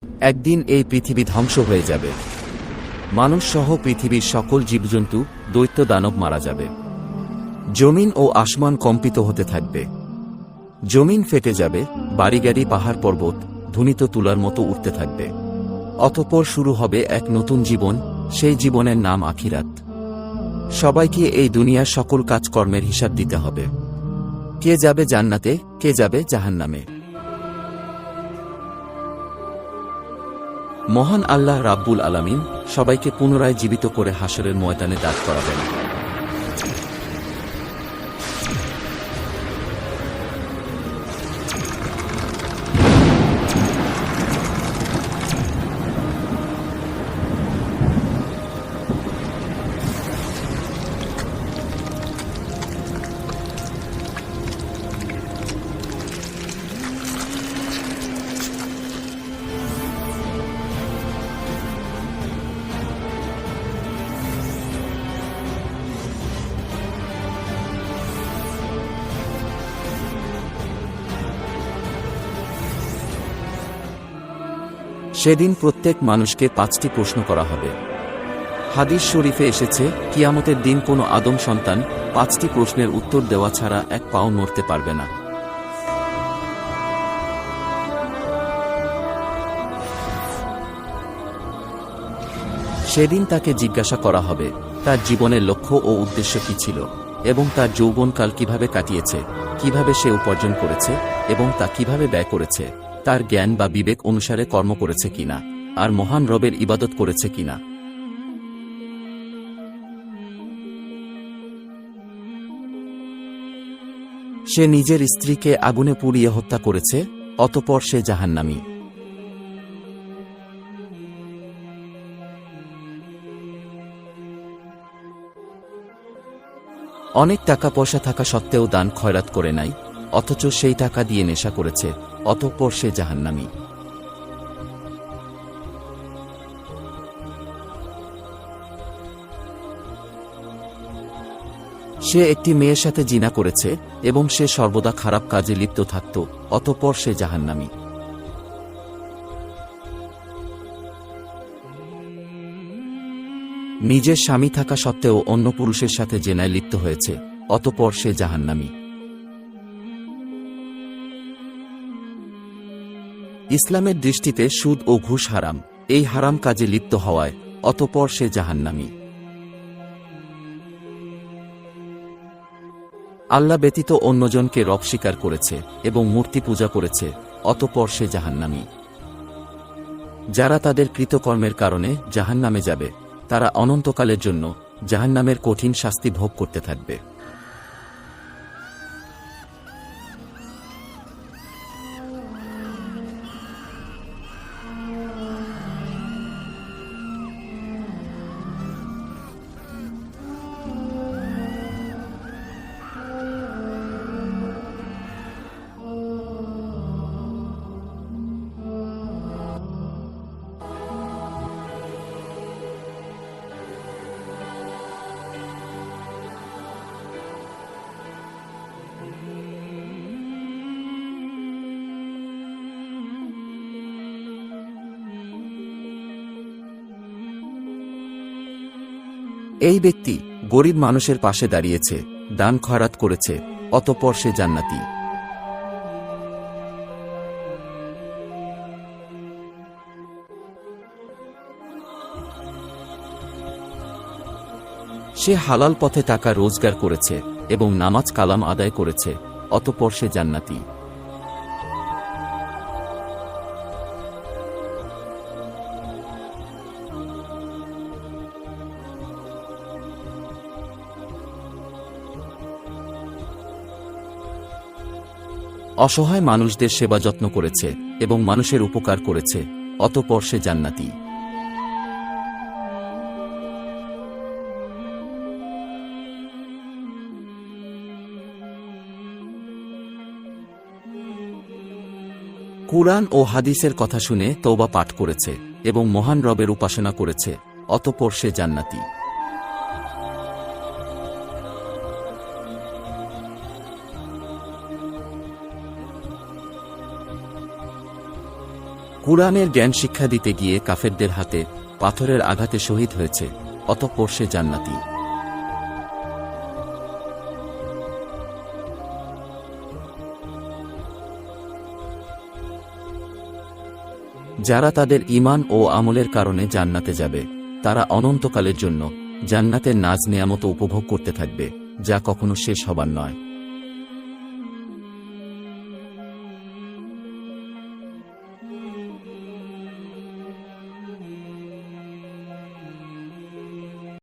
একদিন এই পৃথিবী ধ্বংস হয়ে যাবে। মানুষ সহ পৃথিবীর সকল জীবজন্তু, দৈত্য দানব মারা যাবে। জমিন ও আসমান কম্পিত হতে থাকবে। জমিন ফেটে যাবে, বাড়িগাড়ি পাহাড় পর্বত ধ্বনিত তুলার মতো উঠতে থাকবে। অতঃপর শুরু হবে এক নতুন জীবন, সেই জীবনের নাম আখিরাত। সবাইকে এই দুনিয়ার সকল কাজকর্মের হিসাব দিতে হবে। কে যাবে জান্নাতে, কে যাবে জাহান্নামে। মহান আল্লাহ রাব্বুল আলামিন সবাইকে পুনরায় জীবিত করে হাসরের ময়দানে দাঁড় করাবেন। সেদিন প্রত্যেক মানুষকে 5টি প্রশ্ন করা হবে। হাদিস শরীফে এসেছে, কিয়ামতের দিন কোনো আদম সন্তান 5টি প্রশ্নের উত্তর দেওয়া ছাড়া এক পাও নড়তে পারবে না। সেদিন তাকে জিজ্ঞাসা করা হবে তার জীবনের লক্ষ্য ও উদ্দেশ্য কি ছিল, এবং তার যৌবনকাল কিভাবে কাটিয়েছে, কিভাবে সে উপার্জন করেছে এবং তা কিভাবে ব্যয় করেছে, তার জ্ঞান বা বিবেক অনুসারে কর্ম করেছে কিনা, আর মহান রবের ইবাদত করেছে কিনা। সে নিজের স্ত্রীকে আগুনে পুড়িয়ে হত্যা করেছে, অতঃপর সে জাহান্নামী। অনেক টাকা পয়সা থাকা সত্ত্বেও দান খয়রাত করে নাই, অথচ সেই টাকা দিয়ে নেশা করেছে, অতঃপর সে জাহান্নামী। সে একটি মেয়ের সাথে জিনা করেছে এবং সে সর্বদা খারাপ কাজে লিপ্ত থাকত, অতঃপর সে জাহান্নামী। নিজের স্বামী থাকা সত্ত্বেও অন্য পুরুষের সাথে জেনায় লিপ্ত হয়েছে, অতঃপর সে জাহান্নামী। ইসলামের দৃষ্টিতে সুদ ও ঘুষ হারাম, এই হারাম কাজে লিপ্ত হওয়ায় অতঃপর সে জাহান্নামী। আল্লাহ ব্যতীত অন্যজনকে রব স্বীকার করেছে এবং মূর্তি পূজা করেছে, অতঃপর সে জাহান্নামী। যারা তাদের কৃতকর্মের কারণে জাহান্নামে যাবে, তারা অনন্তকালের জন্য জাহান্নামের কঠিন শাস্তি ভোগ করতে থাকবে। এই ব্যক্তি গরিব মানুষের পাশে দাঁড়িয়েছে, দান খয়রাত করেছে, অতঃপর সে জান্নাতি। সে হালাল পথে টাকা রোজগার করেছে এবং নামাজ কালাম আদায় করেছে, অতঃপর সে জান্নাতি। অসহায় মানুষদের সেবা যত্ন করেছে এবং মানুষের উপকার করেছে, অতঃপর সে জান্নাতি। কুরআন ও হাদিসের কথা শুনে তওবা পাঠ করেছে এবং মহান রবের উপাসনা করেছে, অতঃপর সে জান্নাতি। কুরআনের জ্ঞান শিক্ষা দিতে গিয়ে কাফেরদের হাতে পাথরের আঘাতে শহীদ হয়েছে, অতঃপর সে জান্নাতি। যারা তাদের ঈমান ও আমলের কারণে জান্নাতে যাবে, তারা অনন্তকালের জন্য জান্নাতের নাজ নেয়ামত উপভোগ করতে থাকবে, যা কখনো শেষ হবার নয়।